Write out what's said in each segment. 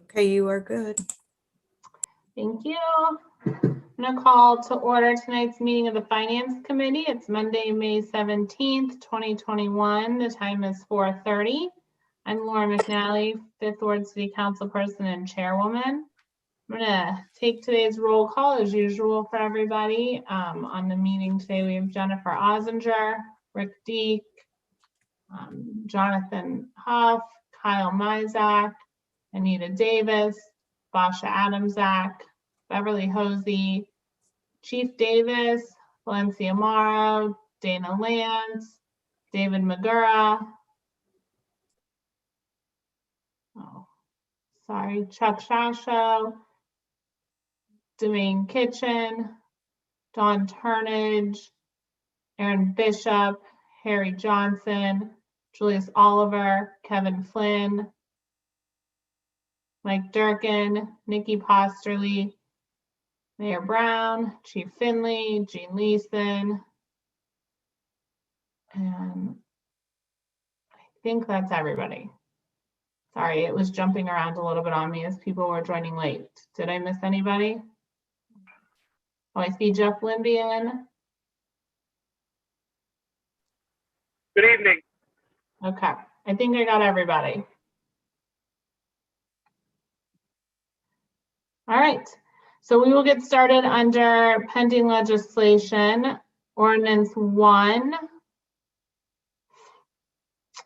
Okay, you are good. Thank you. I'm going to call to order tonight's meeting of the Finance Committee. It's Monday, May 17th, 2021. The time is 4:30. I'm Laura McNally, Fifth Ward City Council Person and Chairwoman. I'm going to take today's roll call as usual for everybody. On the meeting today, we have Jennifer Ozinger, Rick Deek, Jonathan Huff, Kyle Mizak, Anita Davis, Basha Adamzak, Beverly Hosey, Chief Davis, Valencia Morrow, Dana Lance, David Magura, Chuck Shasho, Demaine Kitchen, Dawn Turnage, Aaron Bishop, Harry Johnson, Julius Oliver, Kevin Flynn, Mike Durkin, Nikki Posterly, Mayor Brown, Chief Finley, Jean Leeson, and I think that's everybody. Sorry, it was jumping around a little bit on me as people were joining late. Did I miss anybody? Oh, I see Jeff Limbian. Good evening. Okay, I think I got everybody. All right, so we will get started under pending legislation, ordinance 1.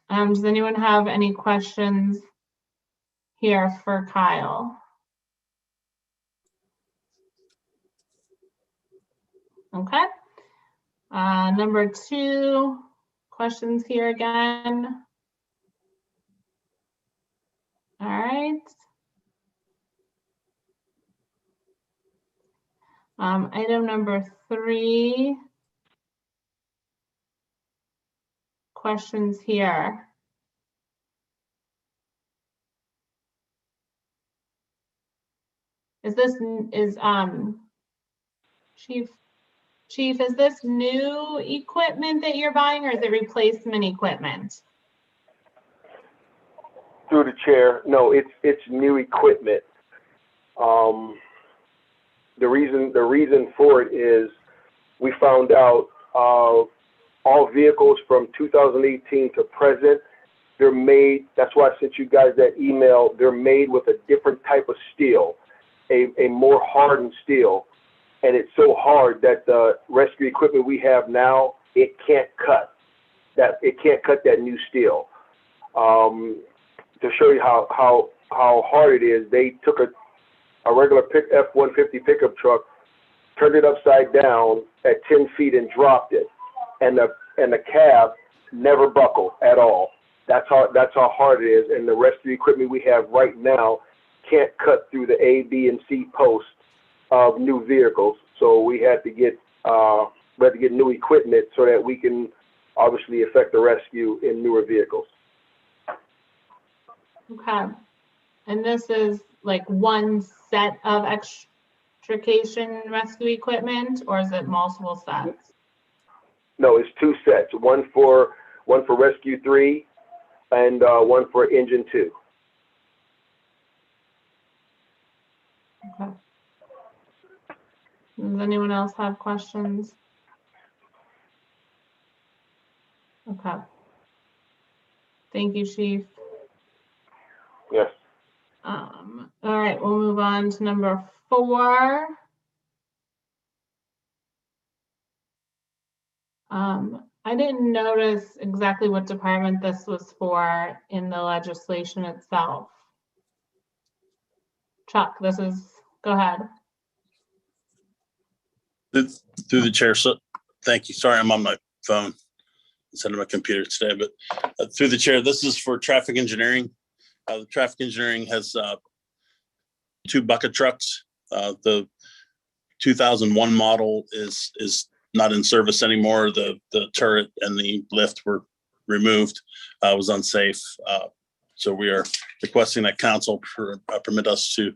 Does anyone have any questions here for Kyle? Okay. Number 2, questions here again. All right. Item number 3, questions here. Is this Chief, is this new equipment that you're buying or is it replacement equipment? Through the chair, no, it's new equipment. The reason for it is we found out all vehicles from 2018 to present, they're made, that's why I sent you guys that email, they're made with a different type of steel, a more hardened steel. And it's so hard that the rescue equipment we have now, it can't cut that new steel. To show you how hard it is, they took a regular F-150 pickup truck, turned it upside down at 10 feet and dropped it, and the cab never buckled at all. That's how hard it is. And the rescue equipment we have right now can't cut through the A, B, and C posts of new vehicles. So we had to get new equipment so that we can obviously effect the rescue in newer vehicles. Okay. And this is like one set of extrication rescue equipment, or is it multiple sets? No, it's 2 sets. One for Rescue 3 and one for Engine 2. Okay. Does anyone else have questions? Okay. Thank you, Chief. Yes. All right, we'll move on to number 4. I didn't notice exactly what department this was for in the legislation itself. Chuck, go ahead. Through the chair, so thank you. Sorry, I'm on my phone instead of my computer today, but through the chair, this is for traffic engineering. The traffic engineering has 2 bucket trucks. The 2001 model is not in service anymore. The turret and the lift were removed. It was unsafe. So we are requesting that council permit us to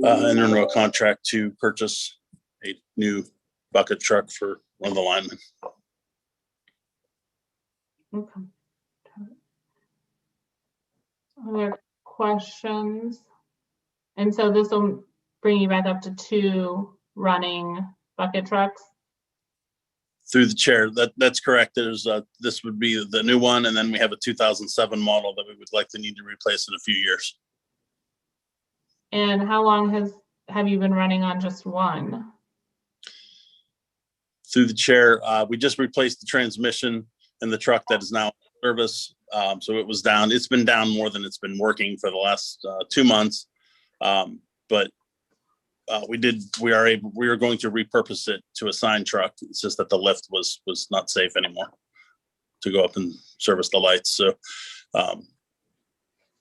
enter into a contract to purchase a new bucket truck for one of the linemen. Okay. Other questions? And so this will bring you back up to 2 running bucket trucks? Through the chair, that's correct. There's this would be the new one, and then we have a 2007 model that we would likely need to replace in a few years. And how long have you been running on just one? Through the chair, we just replaced the transmission in the truck that is now in service. So it was down. It's been down more than it's been working for the last 2 months. But we are going to repurpose it to a sign truck. It's just that the lift was not safe anymore to go up and service the lights. So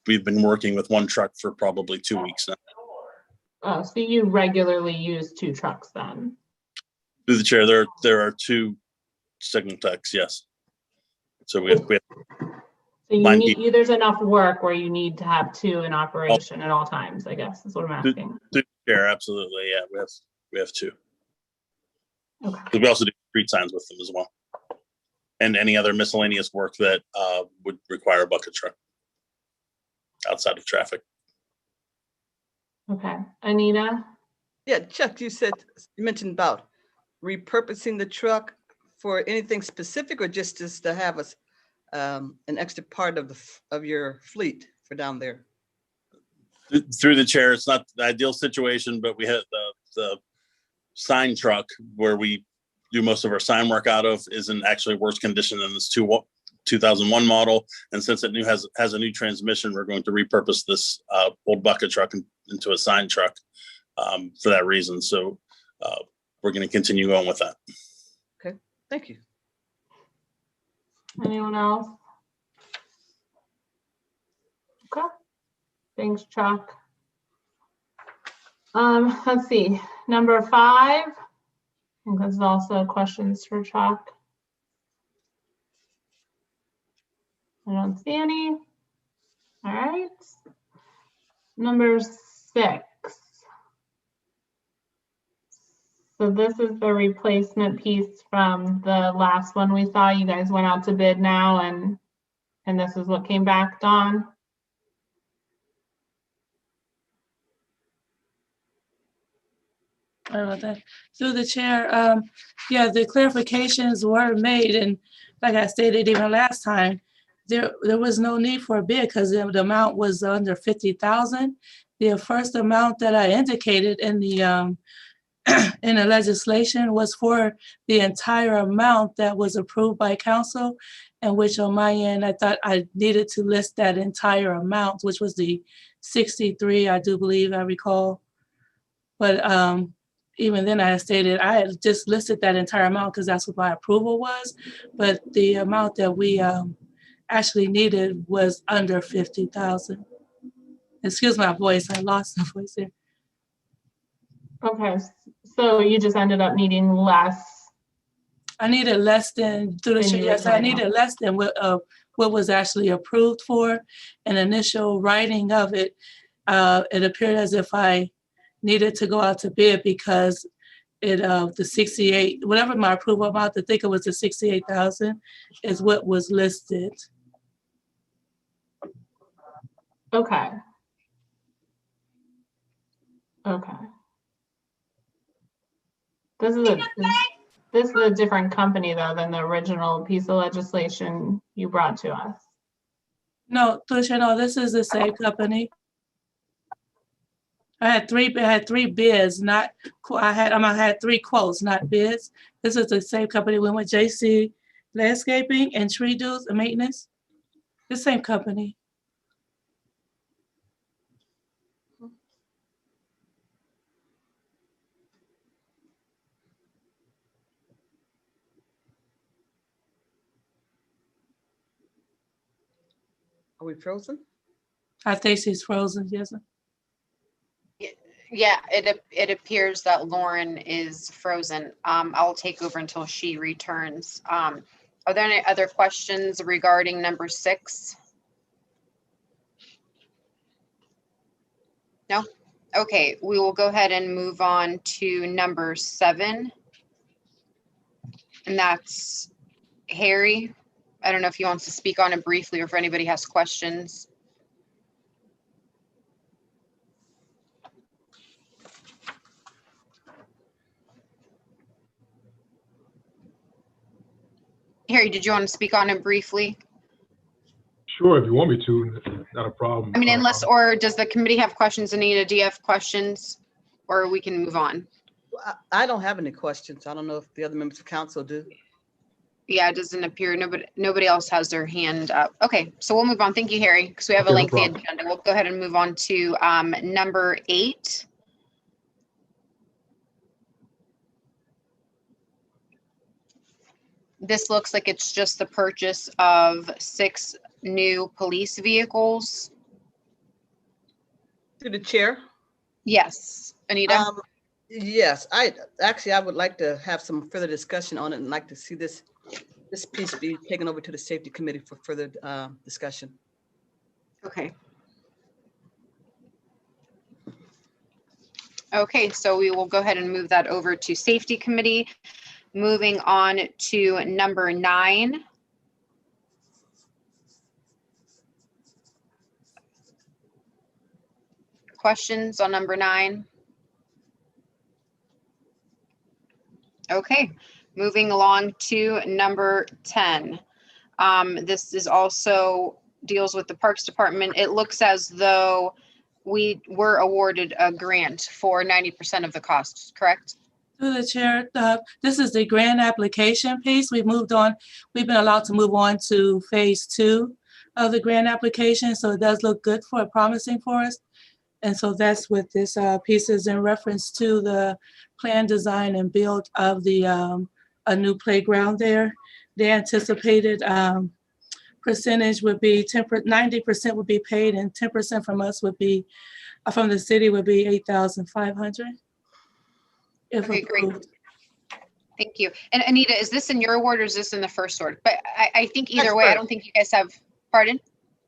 we've been working with one truck for probably 2 weeks now. Oh, so you regularly use 2 trucks then? Through the chair, there are 2 signal techs, yes. So we have So there's enough work where you need to have 2 in operation at all times, I guess, is what I'm asking. through the chair, absolutely, yeah. We have 2. Okay. We also do street signs with them as well, and any other miscellaneous work that would require a bucket truck outside of traffic. Okay, Anita? Yeah, Chuck, you mentioned about repurposing the truck for anything specific, or just to have us an extra part of your fleet for down there? Through the chair, it's not the ideal situation, but we have the sign truck where we do most of our sign work out of is in actually worse condition than this 2001 model. And since it has a new transmission, we're going to repurpose this old bucket truck into a sign truck for that reason. So we're going to continue on with that. Okay, thank you. Anyone else? Okay, thanks, Chuck. Let's see, number 5. I think this is also questions for Chuck. I don't see any. All right. Number 6. So this is the replacement piece from the last one we saw. You guys went out to bid now, and this is what came back, Dawn. Sorry about that. Through the chair, yeah, the clarifications were made, and like I stated even last time, there was no need for a bid because the amount was under 50,000. The first amount that I indicated in the in the legislation was for the entire amount that was approved by council, and which on my end I thought I needed to list that entire amount, which was the 63, I do believe I recall. But even then I stated I had just listed that entire amount because that's what my approval was, but the amount that we actually needed was under 50,000. Excuse my voice, I lost my voice there. Okay, so you just ended up needing less. I needed less than, through the Than chair, you yes, I originally needed less than what was actually approved for. An initial writing of it, it appeared as if I needed to go out to bid because the 68, whatever my approval amount, I think it was the 68,000 is what was listed. Okay. Okay. This is a different company though than the original piece of legislation you brought to us. No, Tusha, no, this is the same company. I had three bids, not, I had 3 quotes, not bids. This is the same company. We went JC Landscaping and Tree Dues and Maintenance. The same company. Are we frozen? I think she's frozen, yes. Yeah, it appears that Lauren is frozen. I'll take over until she returns. Are there any other questions regarding number 6? No? Okay, we will go ahead and move on to number 7. And that's Harry. I don't know if he wants to speak on it briefly or if anybody has questions. Harry, did you want to speak on it briefly? Sure, if you want me to, not a problem. I mean, unless, or does the committee have questions? Anita, do you have questions? Or we can move on? I don't have any questions. I don't know if the other members of council do. Yeah, it doesn't appear, nobody else has their hand up. Okay, so we'll move on. Thank you, Harry, because we have a Okay, no lengthy problem. agenda. We'll go ahead and move on to number 8. This looks like it's just the purchase of 6 new police vehicles. Through the chair. Yes, Anita? Yes, I would like to have some further discussion on it and like to see this piece be taken over to the safety committee for further discussion. Okay. Okay, so we will go ahead and move that over to safety committee. Moving on to number 9. Questions on number 9? Okay, moving along to number 10. This is also deals with the Parks Department. It looks as though we were awarded a grant for 90% of the costs, correct? Through the chair, this is the grant application piece. We've been allowed to move on to phase 2 of the grant application. So it does look good promising for us. And so that's what this piece is in reference to the plan, design, and build of the a new playground there. The anticipated percentage would be 90% would be paid, and 10% from us would be from the city would be $8,500. If Okay, great. approved. Thank you. And Anita, is this in your award or is this in the first award? But I think either That's way, I first. don't think you guys have, pardon?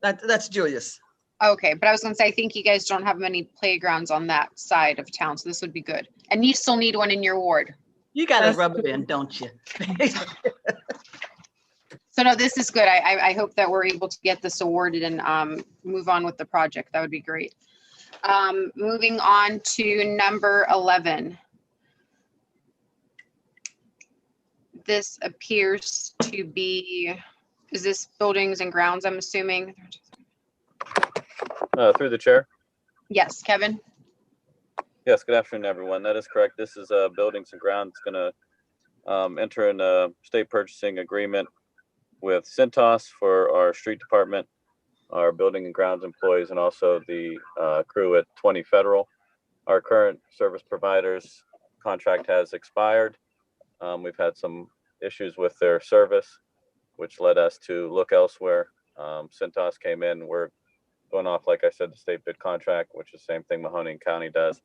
That's Julius. Okay, but I was gonna say, I think you guys don't have many playgrounds on that side of town, so this would be good. And you still need one in your ward. You got to That's rub it in, don't you? So no, this is good. I hope that we're able to get this awarded and move on with the project. That would be great. Moving on to number 11. This appears to be, is this buildings and grounds, I'm assuming? Through the chair. Yes, Kevin? Yes, good afternoon, everyone. That is correct. This is Buildings and Grounds going to enter in a state purchasing agreement with Cintas for our street department, our building and grounds employees, and also the crew at 20 Federal. Our current service provider's contract has expired. We've had some issues with their service, which led us to look elsewhere. Cintas came in. We're going off, like I said, the state bid contract, which is the same thing Mahoning County does.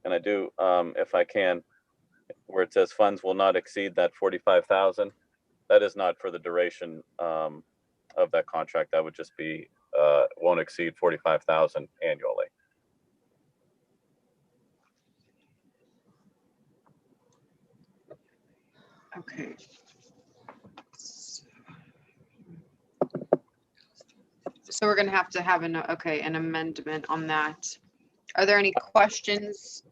And I do, if I can, where it says funds will not exceed that 45,000. That is not for the duration of that contract. That would just be won't exceed 45,000 annually. Okay. So we're gonna have to have an amendment on that. Are there any questions?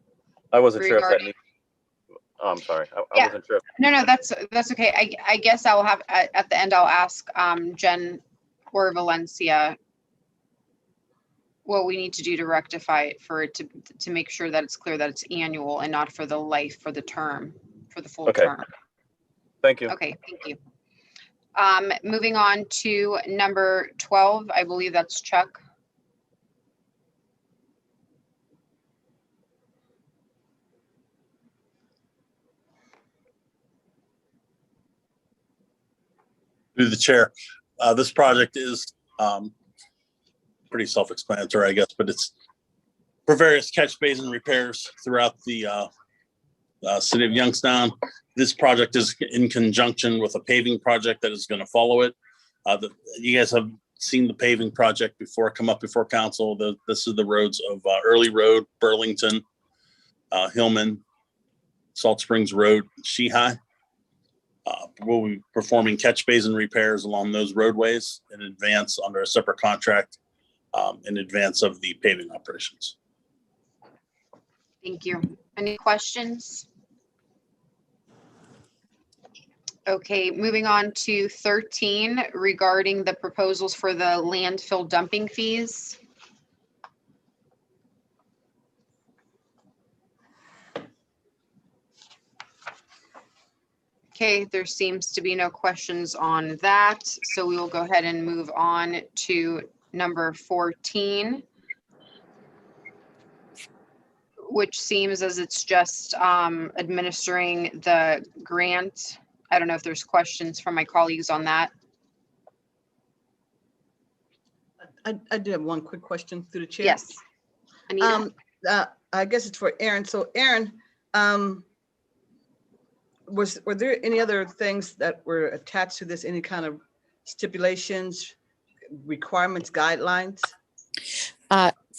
I wasn't sure if that Regarding- needs. Oh, I'm sorry. I Yeah. wasn't sure. No, that's okay. I guess I'll have, at the end, I'll ask Jen or Valencia what we need to do to rectify it for it to make sure that it's clear that it's annual and not for the life, for the term, for the full Okay. term. Thank you. Okay, thank you. Moving on to number 12, I believe that's Chuck. Through the chair, this project is pretty self-explanatory, I guess, but it's for various catch basin repairs throughout the city of Youngstown. This project is in conjunction with a paving project that is going to follow it. You guys have seen the paving project before, come up before council. This is the roads of Early Road, Burlington, Hillman, Salt Springs Road, Shehigh. We'll be performing catch basin repairs along those roadways in advance under a separate contract in advance of the paving operations. Thank you. Any questions? Okay, moving on to 13 regarding the proposals for the landfill dumping fees. Okay, there seems to be no questions on that, so we will go ahead and move on to number 14, which seems as it's just administering the grant. I don't know if there's questions from my colleagues on that. I do have one quick question through the chair. Yes. Anita? I guess it's for Aaron. So Aaron, were there any other things that were attached to this? Any kind of stipulations, requirements, guidelines?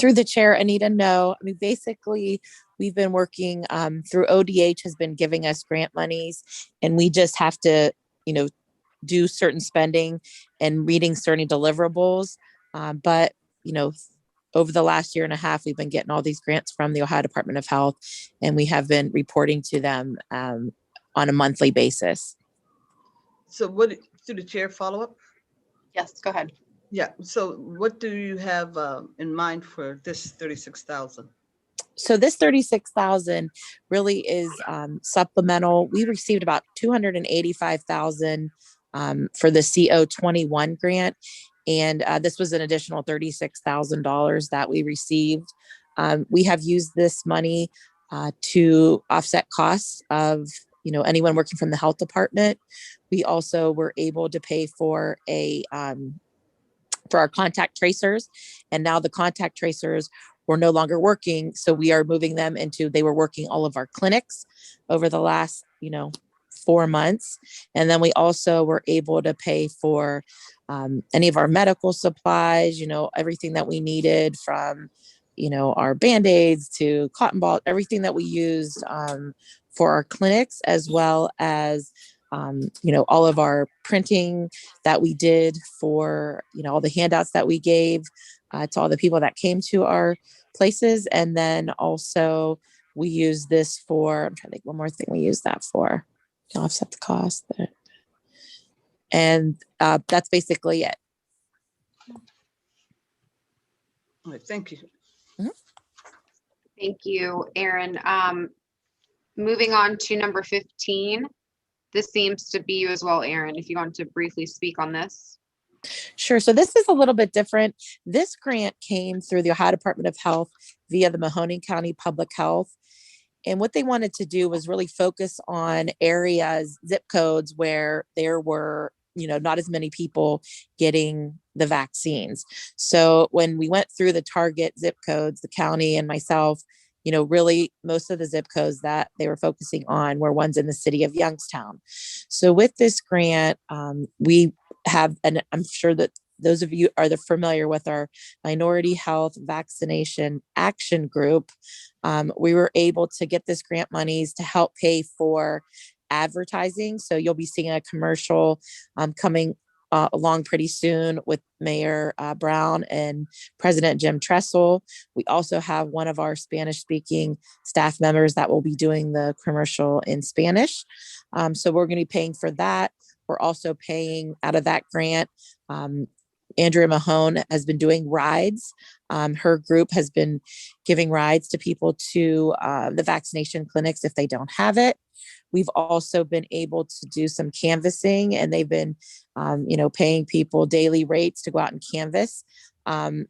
Through the chair, Anita, no. I mean, basically, we've been working through ODH has been giving us grant monies, and we just have to, do certain spending and meeting certain deliverables. But, over the last year and a half, we've been getting all these grants from the Ohio Department of Health, and we have been reporting to them on a monthly basis. So what, through the chair, follow up? Yes, go ahead. Yeah, so what do you have in mind for this 36,000? So this 36,000 really is supplemental. We received about 285,000 for the CO21 grant. And this was an additional $36,000 that we received. We have used this money to offset costs of, anyone working from the health department. We also were able to pay for for our contact tracers. And now the contact tracers were no longer working. So we are moving them they were working all of our clinics over the last, 4 months. And then we also were able to pay for any of our medical supplies, everything that we needed from, our Band-Aids to cotton ball, everything that we used for our clinics, as well as all of our printing that we did for, all the handouts that we gave to all the people that came to our places. And then also we use this for, I'm trying to think one more thing we use that for, to offset the cost. And that's basically it. All right, thank you. Thank you, Aaron. Moving on to number 15. This seems to be you as well, Aaron, if you want to briefly speak on this. Sure. So this is a little bit different. This grant came through the Ohio Department of Health via the Mahoning County Public Health. And what they wanted to do was really focus on areas, zip codes where there were, not as many people getting the vaccines. So when we went through the target zip codes, the county and myself, really most of the zip codes that they were focusing on were ones in the city of Youngstown. So with this grant, we have, and I'm sure that those of you are familiar with our Minority Health Vaccination Action Group. We were able to get this grant monies to help pay for advertising. So you'll be seeing a commercial coming along pretty soon with Mayor Brown and President Jim Tressel. We also have one of our Spanish-speaking staff members that will be doing the commercial in Spanish. So we're going to be paying for that. We're also paying out of that grant. Andrea Mahone has been doing rides. Her group has been giving rides to people to the vaccination clinics if they don't have it. We've also been able to do some canvassing, and they've been, paying people daily rates to go out and canvass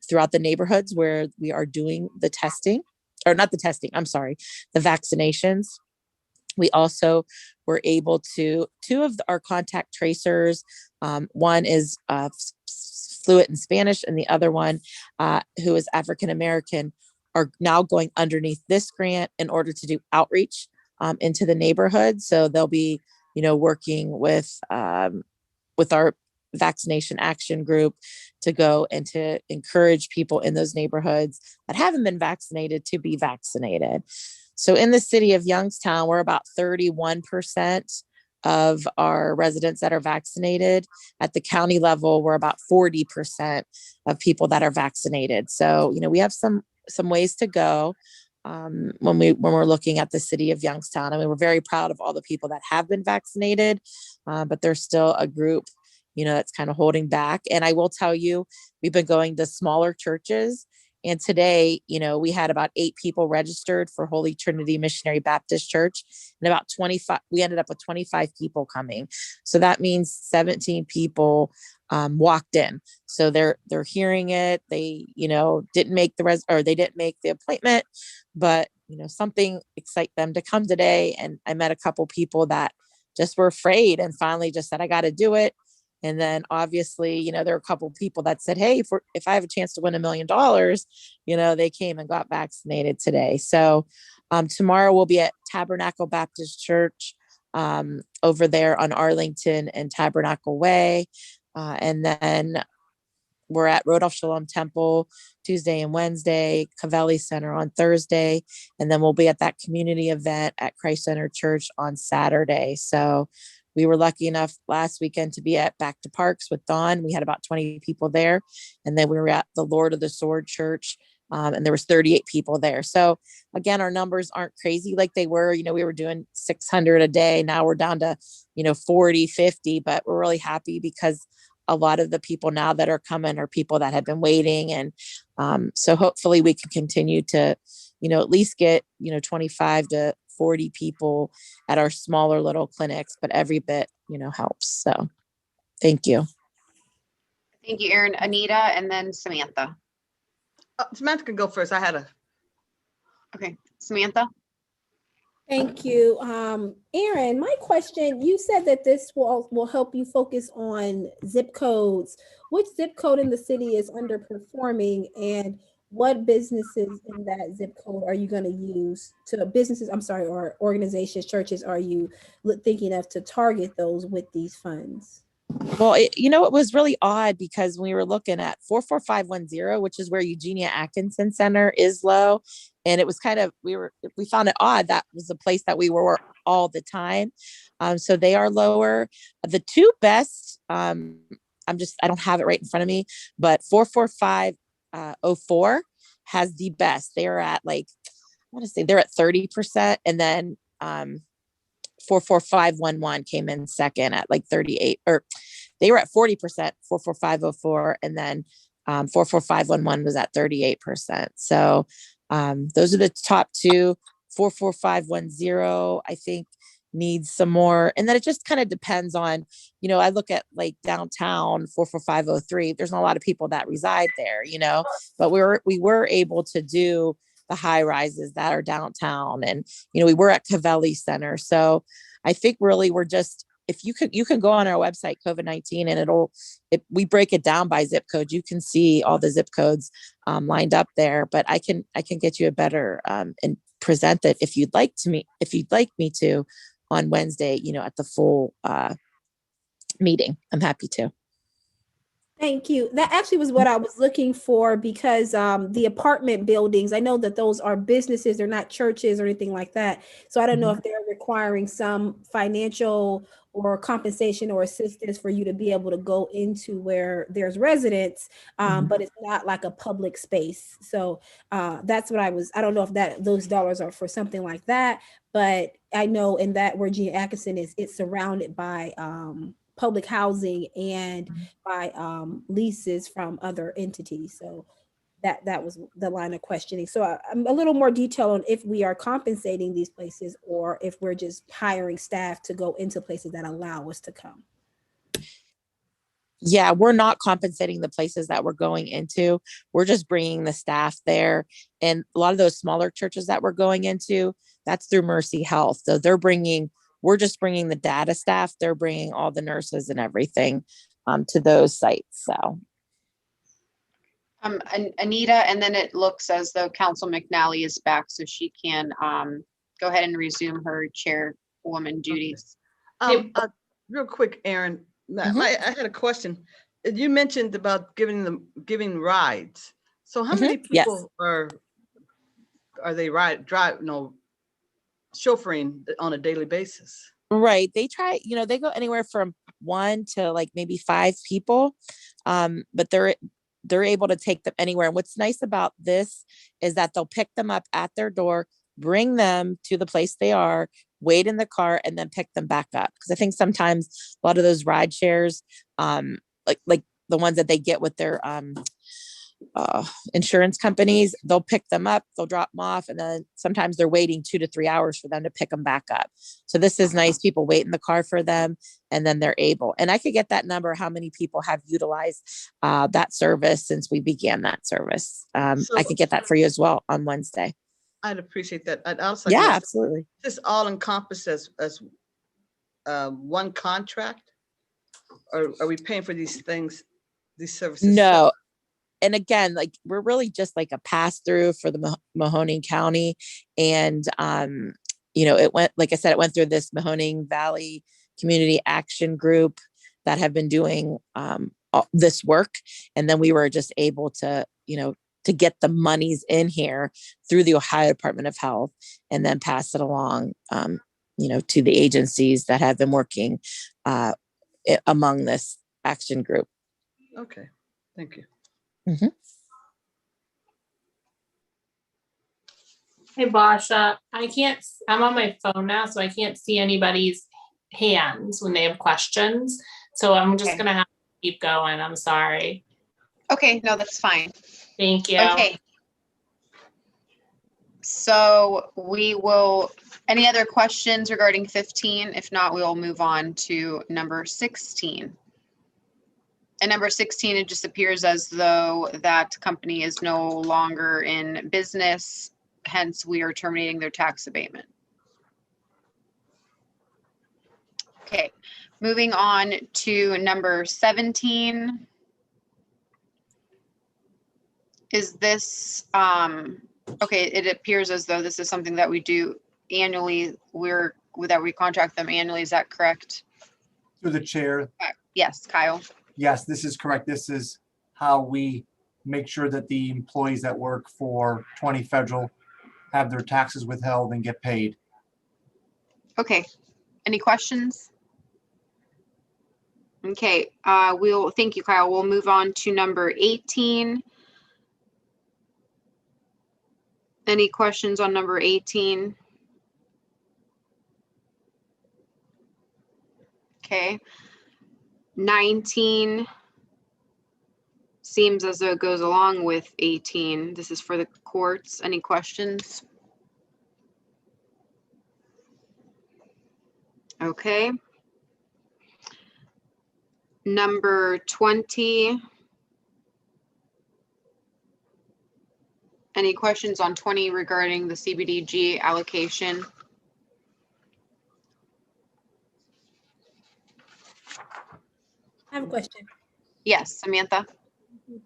throughout the neighborhoods where we are doing the testing, or not the testing, I'm sorry, the vaccinations. We also were able to, two of our contact tracers, one is fluent in Spanish, and the other one, who is African-American, are now going underneath this grant in order to do outreach into the neighborhood. So they'll be, working with our vaccination action group to go and to encourage people in those neighborhoods that haven't been vaccinated to be vaccinated. So in the city of Youngstown, we're about 31% of our residents that are vaccinated. At the county level, we're about 40% of people that are vaccinated. So, we have some ways to go. when we're looking at the city of Youngstown. I mean, we're very proud of all the people that have been vaccinated, but there's still a group, that's kind of holding back. And I will tell you, we've been going to smaller churches. And today, we had about 8 people registered for Holy Trinity Missionary Baptist Church, and about 25, we ended up with 25 people coming. So that means 17 people walked in. So they're hearing it. They, didn't make they didn't make the appointment, but something excite them to come today. And I met a couple people that just were afraid and finally just said, I got to do it. And then obviously, there are a couple of people that said, hey, if I have a chance to win $1 million, they came and got vaccinated today. So tomorrow we'll be at Tabernacle Baptist Church over there on Arlington and Tabernacle Way. And then we're at Rodolph Shalom Temple Tuesday and Wednesday, Cavelli Center on Thursday. And then we'll be at that community event at Christ Center Church on Saturday. So we were lucky enough last weekend to be at Back to Parks with Dawn. We had about 20 people there. And then we were at the Lord of the Sword Church, and there was 38 people there. So again, our numbers aren't crazy like they were. We were doing 600 a day. Now we're down to, 40, 50, but we're really happy because a lot of the people now that are coming are people that have been waiting. And so hopefully we can continue to, at least get, 25 to 40 people at our smaller little clinics, but every bit, helps. So thank you. Thank you, Erin. Anita, and then Samantha. Samantha can go first. I had a. Okay, Samantha. Thank you. Erin, my question, you said that this will help you focus on zip codes. Which zip code in the city is underperforming, and what businesses in that zip code are you going to use or organizations, churches, are you thinking of to target those with these funds? Well, it was really odd because we were looking at 44510, which is where Eugenia Atkinson Center is low. And it was we found it odd. That was the place that we were all the time. So they are lower. The two best, I don't have it right in front of me, but 44504 has the best. They're at they're at 30%. And then 44511 came in second at 38, or they were at 40%, 44504, and then 44511 was at 38%. So those are the top two. 44510, I think, needs some more. And then it just kind of depends on, I look at downtown 44503, there's not a lot of people that reside there, but we were able to do the high rises that are downtown. And, we were at Cavelli Center. So I think really we're just, if you can go on our website, COVID-19, and we break it down by zip code. You can see all the zip codes lined up there, but I can get you a better and present it if you'd like me to on Wednesday, at the full meeting. I'm happy to. Thank you. That actually was what I was looking for, because the apartment buildings, I know that those are businesses, they're not churches or anything like that. So I don't know if they're requiring some financial or compensation or assistance for you to be able to go into where there's residents, but it's not like a public space. So that's what I don't know if those dollars are for something like that, but I know in that where Gina Atkinson is, it's surrounded by public housing and by leases from other entities. So that was the line of questioning. So I'm a little more detail on if we are compensating these places or if we're just hiring staff to go into places that allow us to come. Yeah, we're not compensating the places that we're going into. We're just bringing the staff there. And a lot of those smaller churches that we're going into, that's through Mercy Health. So we're just bringing the data staff. They're bringing all the nurses and everything to those sites. So. Anita, and then it looks as though Council McNally is back, so she can go ahead and resume her chairwoman duties. Real quick, Erin, I had a question. You mentioned about giving rides. So how many people are they chauffeuring on a daily basis? Right. They try, they go anywhere from 1 to maybe 5 people. But they're able to take them anywhere. And what's nice about this is that they'll pick them up at their door, bring them to the place they are, wait in the car, and then pick them back up. Because I think sometimes a lot of those ride shares, like the ones that they get with their insurance companies, they'll pick them up, they'll drop them off, and then sometimes they're waiting 2 to 3 hours for them to pick them back up. So this is nice. People wait in the car for them, and then they're able. And I could get that number, how many people have utilized that service since we began that service. I could get that for you as well on Wednesday. I'd appreciate that. I'd also Yeah, like to- absolutely. This all encompassed as one contract, or are we paying for these things, these services? No. And again, like we're really just like a pass through for the Mahoning County. And, it went, like I said, it went through this Mahoning Valley Community Action Group that have been doing this work. And then we were just able to, to get the monies in here through the Ohio Department of Health and then pass it along, to the agencies that have been working among this action group. Okay, thank you. Mm-hmm. Hey, Basha, I'm on my phone now, so I can't see anybody's hands when they have questions. So I'm just Okay. gonna have to keep going. I'm sorry. Okay, no, that's fine. Thank you. Okay. So any other questions regarding 15? If not, we will move on to number 16. And number 16, it just appears as though that company is no longer in business. Hence, we are terminating their tax abatement. Okay, moving on to number 17. Is this, okay, it appears as though this is something that we do annually. That we contract them annually. Is that correct? Through the chair, Yes, Kyle. yes, this is correct. This is how we make sure that the employees that work for 20 federal have their taxes withheld and get paid. Okay, any questions? Okay, thank you, Kyle. We'll move on to number 18. Any questions on number 18? Okay. 19 seems as though it goes along with 18. This is for the courts. Any questions? Okay. Number 20. Any questions on 20 regarding the CBDG allocation? I have a question. Yes, Samantha.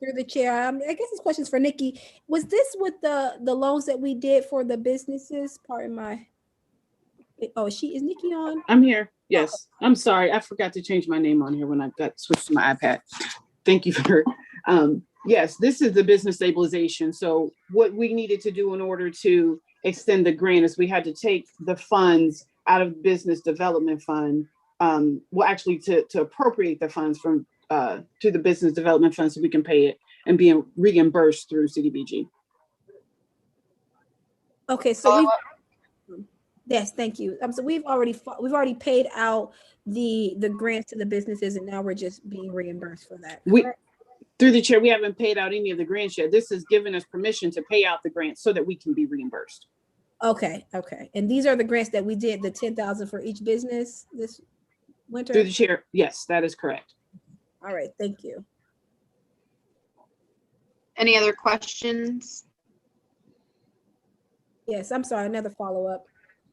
Through the chair, I guess this question's for Nikki. Was this with the loans that we did for the businesses? Pardon my. Oh, is Nikki on? I'm here. Yes. I'm sorry. I forgot to change my name on here when I got switched to my iPad. Thank you for, yes, this is the business stabilization. So what we needed to do in order to extend the grant is we had to take the funds out of business development fund. Well, actually to appropriate the funds from to the business development fund so we can pay it and be reimbursed through CDBG. Okay, so yes, thank you. So we've already paid out the grants to the businesses, and now we're just being reimbursed for that. Through the chair, we haven't paid out any of the grants yet. This has given us permission to pay out the grants so that we can be reimbursed. Okay. And these are the grants that we did, the 10,000 for each business this winter? Through the chair, yes, that is correct. All right, thank you. Any other questions? Yes, I'm sorry, another follow-up.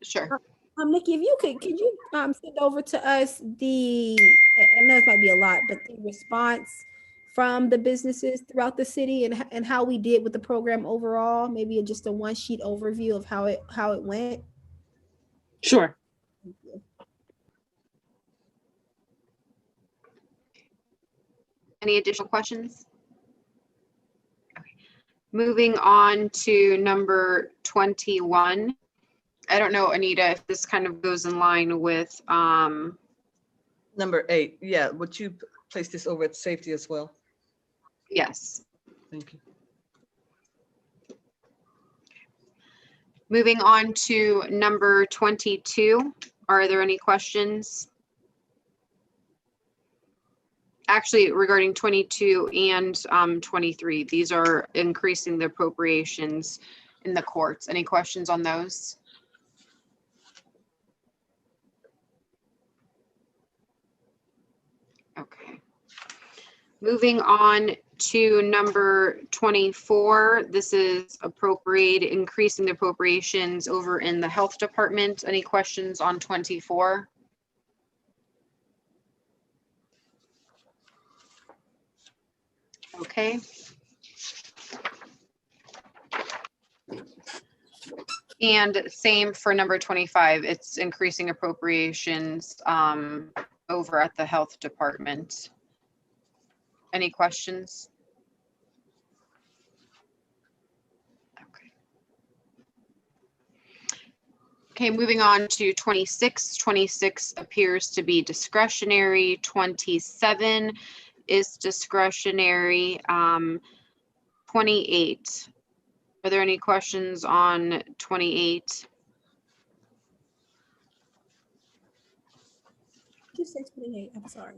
Sure. Nikki, if you could you send over to us I know it might be a lot, but the response from the businesses throughout the city and how we did with the program overall, maybe just a one-sheet overview of how it went? Sure. Thank you. Any additional questions? Okay. Moving on to number 21. I don't know, Anita, if this kind of goes in line with Number 8, yeah, would you place this over at safety as well? yes. Thank you. Moving on to number 22. Are there any questions? Actually, regarding 22 and 23, these are increasing the appropriations in the courts. Any questions on those? Okay. Moving on to number 24, this is increasing the appropriations over in the health department. Any questions on 24? Okay. And same for number 25, it's increasing appropriations over at the health department. Any questions? Okay. Okay, moving on to 26. 26 appears to be discretionary. 27 is discretionary. 28. Are there any questions on 28? You said 28. I'm sorry.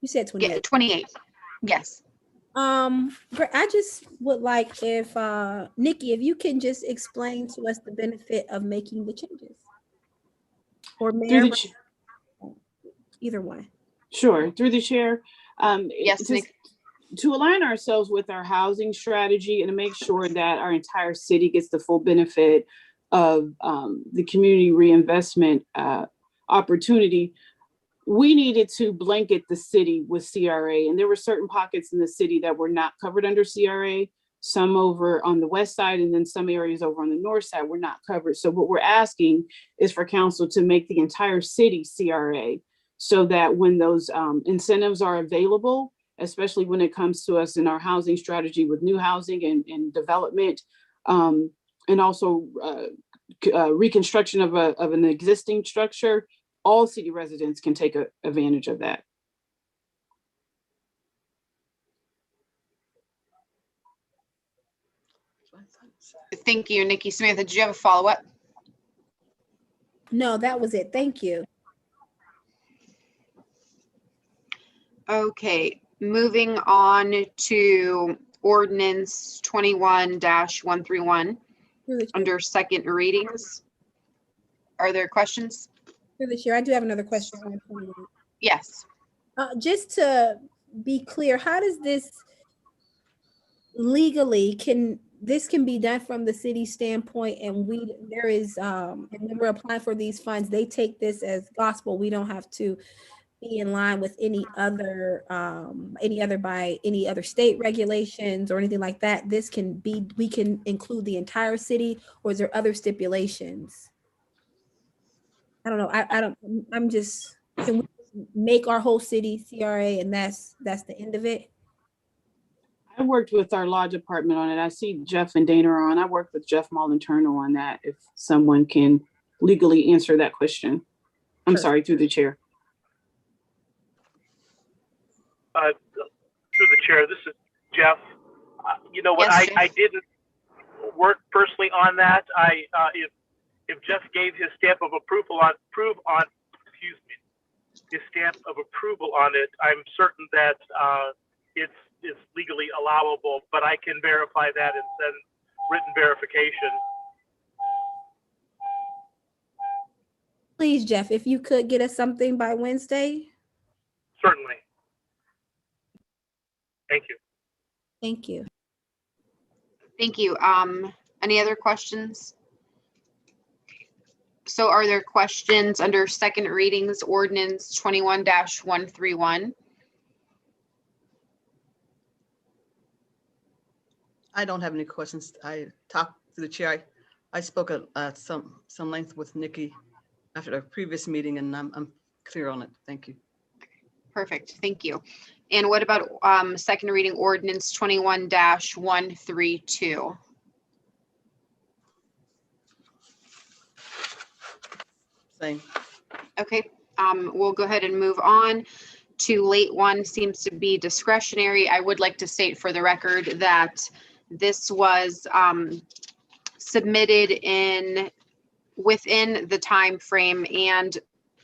You said Yeah, 28. 28. Yes. I just would like if Nikki, if you can just explain to us the benefit of making the changes. Or Through Mayor, the, ch- either one. sure, through the chair. Yes, Just Nick. to align ourselves with our housing strategy and to make sure that our entire city gets the full benefit of the community reinvestment opportunity, we needed to blanket the city with CRA. And there were certain pockets in the city that were not covered under CRA, some over on the west side, and then some areas over on the north side were not covered. So what we're asking is for council to make the entire city CRA so that when those incentives are available, especially when it comes to us in our housing strategy with new housing and development, and also reconstruction of an existing structure, all city residents can take advantage of that. Thank you, Nikki. Samantha, did you have a follow-up? No, that was it. Thank you. Okay, moving on to ordinance 21-131 Through the, under second readings. Are there questions? through the chair, I do have another question on 28. Yes. Just to be clear, how does this legally can be done from the city standpoint, and there is and when we're applying for these funds, they take this as gospel. We don't have to be in line with any other state regulations or anything like that. We can include the entire city, or is there other stipulations? I don't know. I'm just, can we make our whole city CRA and that's the end of it? I worked with our law department on it. I see Jeff and Dana are on. I worked with Jeff Molentano on that. If someone can legally answer that question. I'm Sure. sorry, through the chair. Through the chair, this is Jeff. You know what? Yes, Jeff. I didn't work personally on that. If Jeff gave his stamp of approval his stamp of approval on it, I'm certain that it's legally allowable. But I can verify that and send written verification. Please, Jeff, if you could get us something by Wednesday. Certainly. Thank you. Thank you. Thank you. Any other questions? So are there questions under second readings ordinance 21-131? I don't have any questions. I talked to the chair. I spoke at some length with Nikki after the previous meeting, and I'm clear on it. Thank you. Perfect, thank you. And what about second reading ordinance 21-132? Same. Okay, we'll go ahead and move on to late one seems to be discretionary. I would like to state for the record that this was submitted within the time frame, and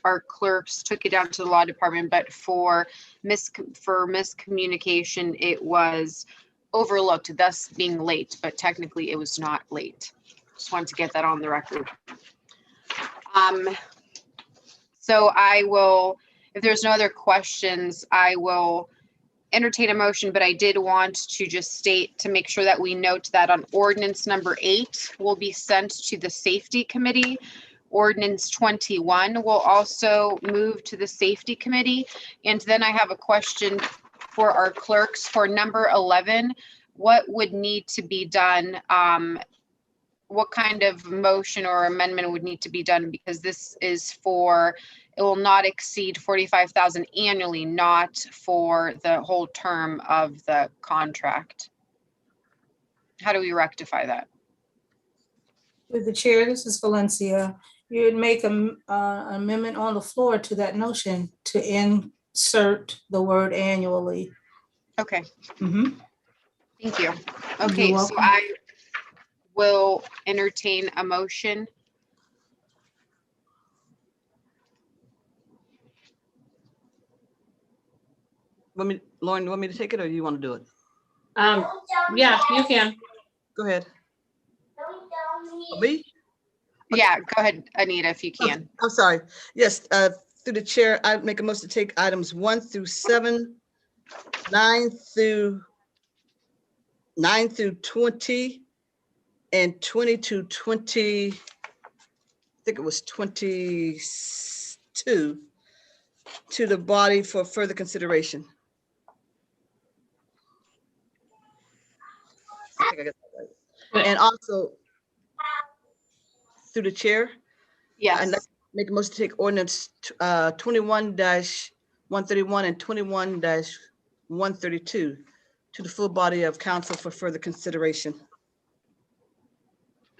our clerks took it down to the law department, but for miscommunication, it was overlooked, thus being late, but technically it was not late. Just wanted to get that on the record. So I will, if there's no other questions, I will entertain a motion, but I did want to just state to make sure that we note that on ordinance number 8 will be sent to the safety committee. Ordinance 21 will also move to the safety committee. And then I have a question for our clerks for number 11. What would need to be done? What kind of motion or amendment would need to be done? Because this is for, it will not exceed 45,000 annually, not for the whole term of the contract. How do we rectify that? With the chair, this is Valencia. You would make an amendment on the floor to that notion to insert the word annually. Okay, Mhm. thank you. Okay, so welcome. I will entertain a motion. Lauren, you want me to take it or you want to do it? Yeah, you can. Go ahead. Me? Yeah, go ahead, Anita, if you can. I'm sorry. Yes, through the chair, I make a motion to take items 1 through 7, 9 through 20, and 20 to 20, I think it was 22, to the body for further consideration. I think I got that right. And also, through the chair, Yes. I'd like to make a motion to take ordinance 21-131 and 21-132 to the full body of council for further consideration.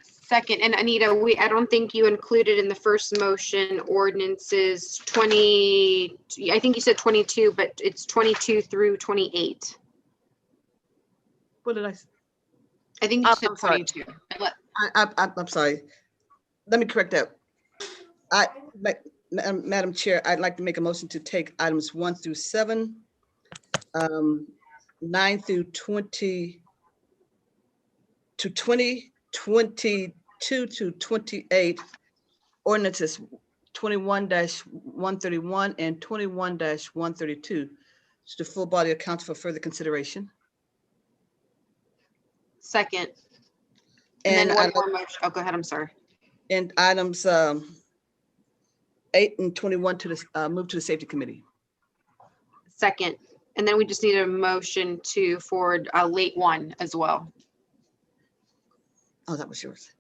Second, and Anita, I don't think you included in the first motion ordinances 20, I think you said 22, but it's 22 through 28. What did I say? I think you said I'm sorry. 22. I'm sorry. Let me correct that. Madam Chair, I'd like to make a motion to take items 1 through 7, 9 through 20 to 20, 22 to 28, ordinances 21-131 and 21-132 to the full body of council for further consideration. Second. And then one more motion. Oh, go ahead. I'm sorry. And items 8 and 21 to the move to the safety committee. Second. And then we just need a motion to forward late 1 as well. Oh, that was yours.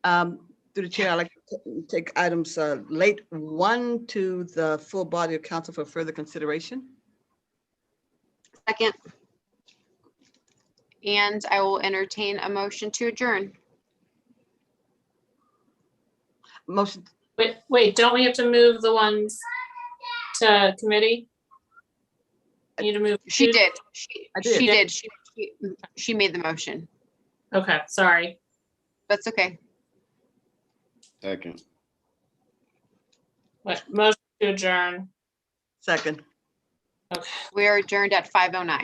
Through the chair, I'd like to take items late 1 to the full body of council for further consideration. Second. And I will entertain a motion to adjourn. Motion. Wait, don't we have to move the ones to committee? Need to move. She did. I did. She did. She made the motion. Okay, sorry. That's okay. Second. What, motion to adjourn? Second. Okay. We are adjourned at 5:09.